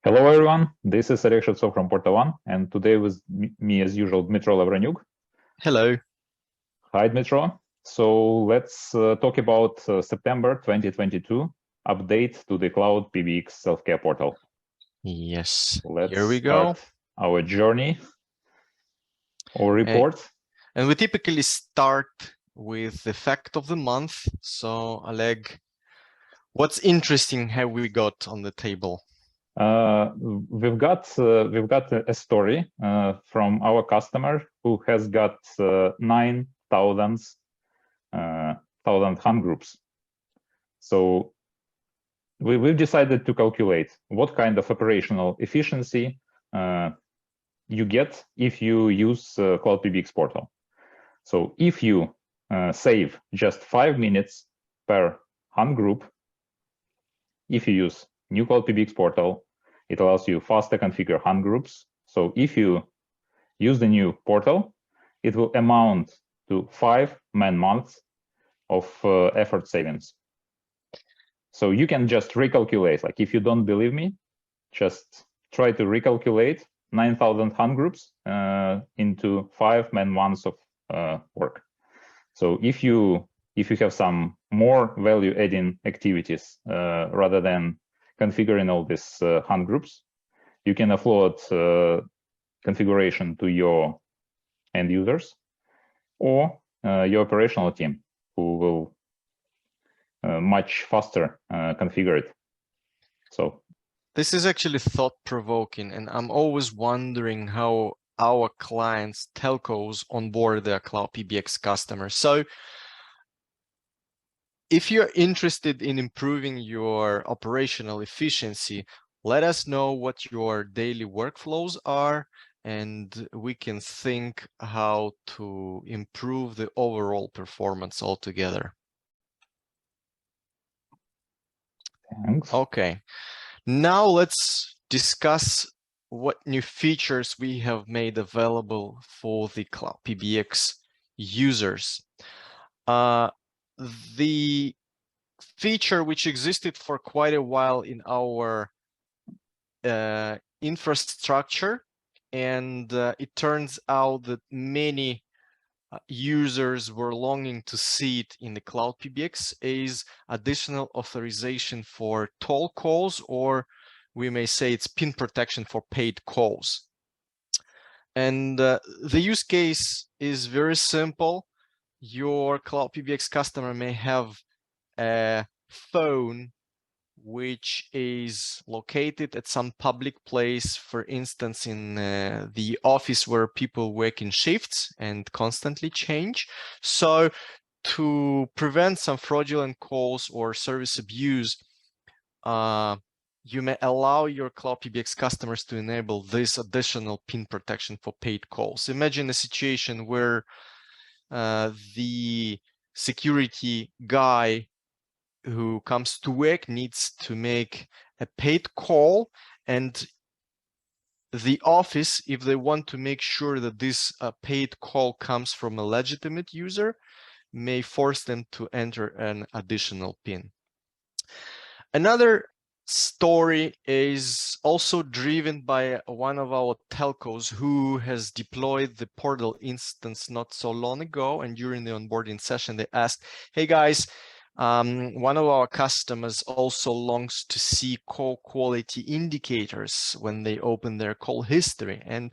Hello, everyone. This is Oleg Shevtsov from PortaOne, and today with me, as usual, Dmitro Lavranyuk. Hello. Hi, Dmitro. So let's talk about September 2022 update to the Cloud PBX self-care portal. Yes, Let's here we go. start our journey or report. And we typically start with the fact of the month. So, Oleg, what's interesting have we got on the table? We've got a story from our customer who has got 9,000 hunt groups. So we've decided to calculate what kind of operational efficiency you get if you use Cloud PBX portal. So if you save just 5 minutes per hunt group, if you use new Cloud PBX portal, it allows you faster configure hunt groups. So if you use the new portal, it will amount to 5 man-months of effort savings. So you can just recalculate, like if you don't believe me, just try to recalculate 9,000 hunt groups into 5 man-months of work. So if you have some more value-adding activities rather than configuring all these hunt groups, you can offload configuration to your end users or your operational team, who will much faster configure it. So this is actually thought-provoking, and I'm always wondering how our clients, telcos, onboard their Cloud PBX customers. So if you're interested in improving your operational efficiency, let us know what your daily workflows are, and we can think how to improve the overall performance altogether. thanks. Okay, now let's discuss what new features we have made available for the Cloud PBX users. The feature which existed for quite a while in our infrastructure, and it turns out that many users were longing to see it in the Cloud PBX, is additional authorization for toll calls, or we may say it's PIN protection for paid calls. And the use case is very simple. Your Cloud PBX customer may have a phone which is located at some public place, for instance, in the office where people work in shifts and constantly change. So to prevent some fraudulent calls or service abuse, you may allow your Cloud PBX customers to enable this additional PIN protection for paid calls. Imagine a situation where the security guy who comes to work needs to make a paid call, and the office, if they want to make sure that this paid call comes from a legitimate user, may force them to enter an additional PIN. Another story is also driven by one of our telcos who has deployed the portal instance not so long ago, and during the onboarding session they asked, hey guys, one of our customers also longs to see call quality indicators when they open their call history. And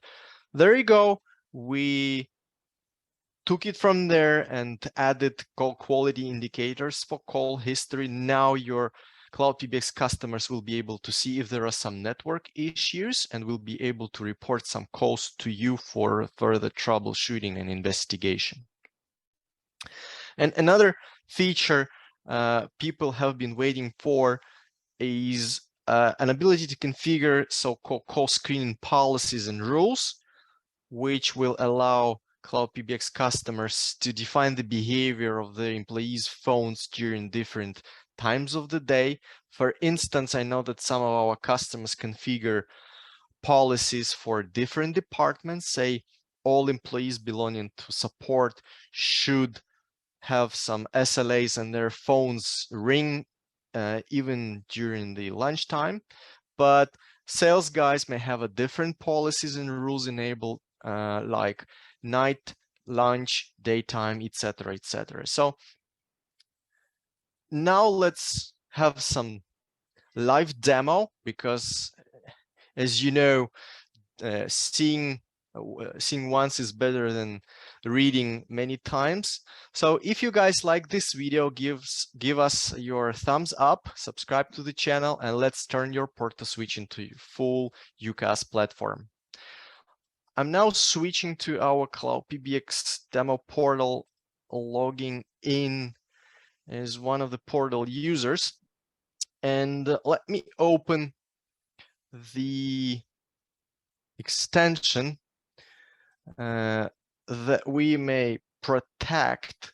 there you go. We took it from there and added call quality indicators for call history. Now your Cloud PBX customers will be able to see if there are some network issues, and will be able to report some calls to you for further troubleshooting and investigation. And another feature people have been waiting for is an ability to configure so-called call screening policies and rules, which will allow Cloud PBX customers to define the behavior of their employees' phones during different times of the day. For instance, I know that some of our customers configure policies for different departments. Say all employees belonging to support should have some SLAs and their phones ring even during the lunchtime. But Sales guys may have a different policies and rules enabled, like night, lunch, daytime, etc., etc. So now let's have some live demo, because as you know, seeing once is better than reading many times. So if you guys like this video, give us your thumbs up, subscribe to the channel, and let's turn your PortaSwitch into a full UCaaS platform. I'm now switching to our Cloud PBX demo portal, logging in as one of the portal users, and let me open the extension that we may protect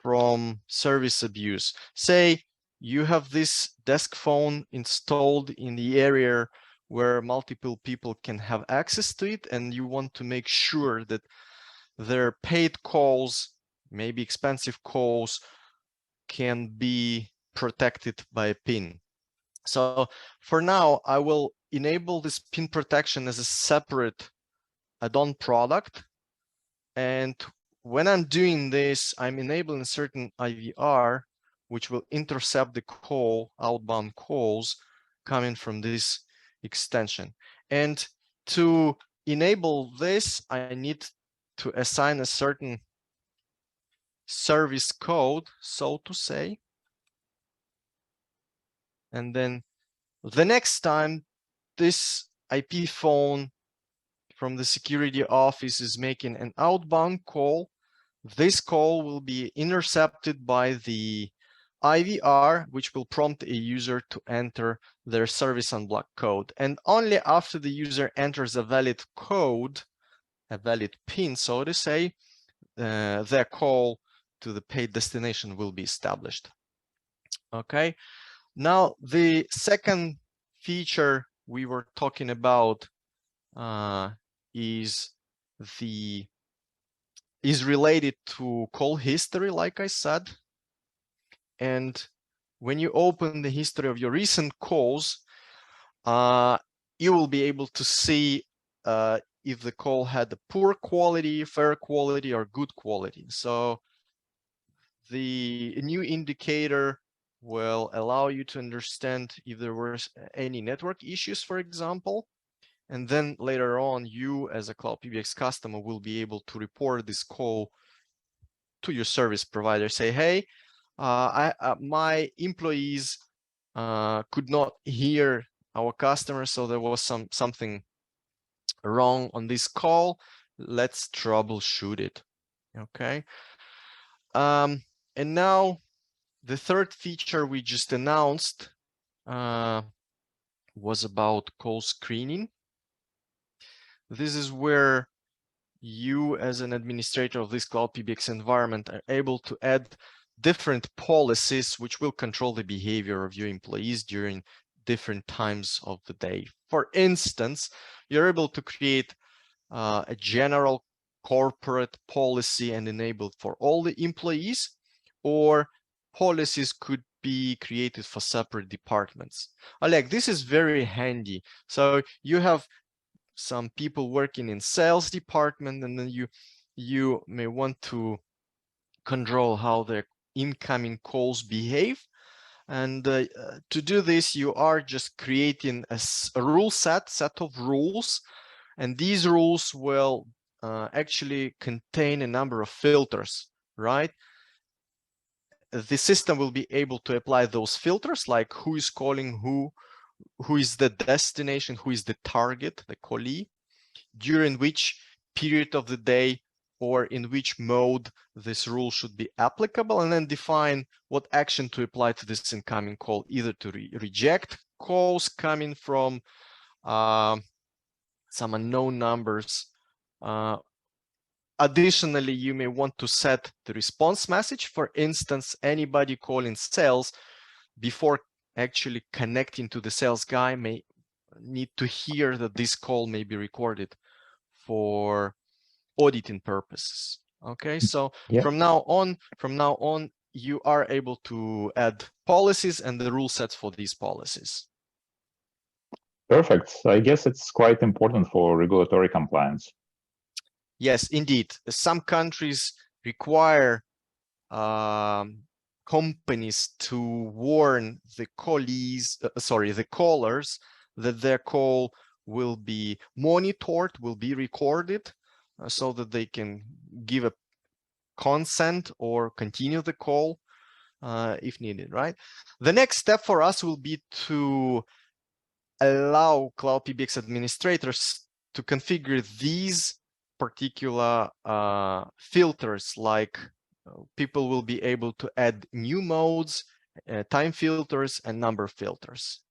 from service abuse. Say you have this desk phone installed in the area where multiple people can have access to it, and you want to make sure that their paid calls, maybe expensive calls, can be protected by a PIN. So for now, I will enable this PIN protection as a separate add-on product. And when I'm doing this, I'm enabling certain IVR, which will intercept the outbound calls coming from this extension. And to enable this, I need to assign a certain service code, so to say. And then the next time this IP phone from the security office is making an outbound call, this call will be intercepted by the IVR, which will prompt a user to enter their service unblock code. And only after the user enters a valid code, a valid PIN, so to say, their call to the paid destination will be established. Okay. Now, the second feature we were talking about is related to call history, like I said. And when you open the history of your recent calls, you will be able to see if the call had a poor quality, fair quality, or good quality. So the new indicator will allow you to understand if there were any network issues, for example. And then later on, you as a Cloud PBX customer will be able to report this call to your service provider. Say, hey, my employees could not hear our customers, so there was something wrong on this call. Let's troubleshoot it. Okay. And now the third feature we just announced was about call screening. This is where you as an administrator of this Cloud PBX environment are able to add different policies which will control the behavior of your employees during different times of the day. For instance, you're able to create a general corporate policy and enable it for all the employees, or policies could be created for separate departments. Oleg, this is very handy. So you have some people working in sales department, and then you may want to control how their incoming calls behave. And to do this, you are just creating a rule set of rules, and these rules will actually contain a number of filters, right? The system will be able to apply those filters, like who is calling who is the destination, who is the target, the callee, during which period of the day or in which mode this rule should be applicable, and then define what action to apply to this incoming call, either to reject calls coming from some unknown numbers. Additionally, you may want to set the response message. For instance, anybody calling sales before actually connecting to the sales guy may need to hear that this call may be recorded for auditing purposes. Okay, so from now on, you are able to add policies and the rule sets for these policies. Perfect. I guess it's quite important for regulatory compliance. Yes, indeed. Some countries require companies to warn the the callers that their call will be monitored, will be recorded, so that they can give a consent or continue the call if needed, right? The next step for us will be to allow Cloud PBX administrators to configure these particular filters, like people will be able to add new modes, time filters, and number filters.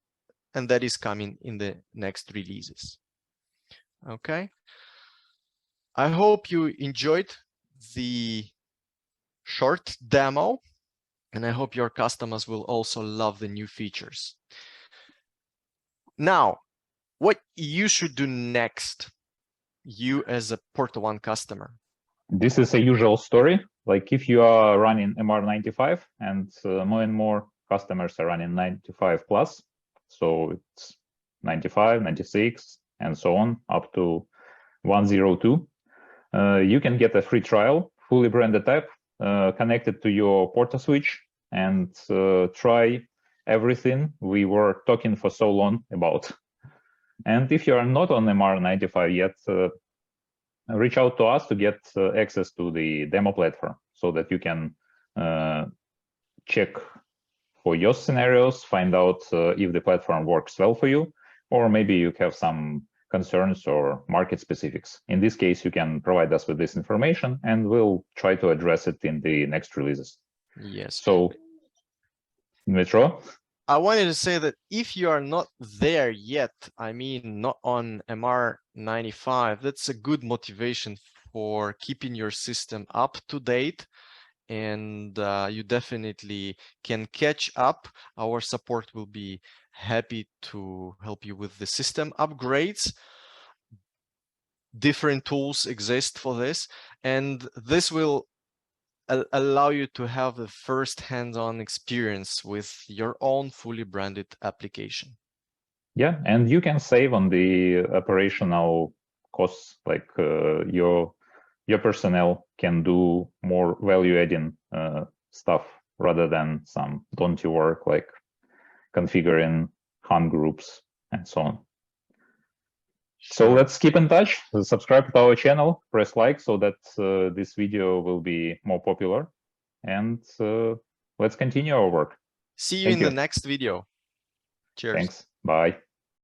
And that is coming in the next releases. Okay. I hope you enjoyed the short demo, and I hope your customers will also love the new features. Now, what you should do next, you as a PortaOne customer? This is a usual story. Like if you are running MR95 and more customers are running 95 plus, so it's 95, 96, and so on, up to 102. You can get a free trial, fully branded app, connected to your PortaSwitch, and try everything we were talking for so long about. And if you are not on MR95 yet, reach out to us to get access to the demo platform so that you can check for your scenarios, find out if the platform works well for you, or maybe you have some concerns or market specifics. In this case, you can provide us with this information and we'll try to address it in the next releases. Yes. So, Metro? I wanted to say that if you are not there yet, I mean, not on MR95, that's a good motivation for keeping your system up to date. And you definitely can catch up. Our support will be happy to help you with the system upgrades. Different tools exist for this, and this will allow you to have the first hands-on experience with your own fully branded application. Yeah, and you can save on the operational costs, like your personnel can do more value-adding stuff rather than some daunting work like configuring hunt groups and so on. Sure. So let's keep in touch, subscribe to our channel, press like so that this video will be more popular, and let's continue our work. See you in the next video. Cheers. Thanks. Bye.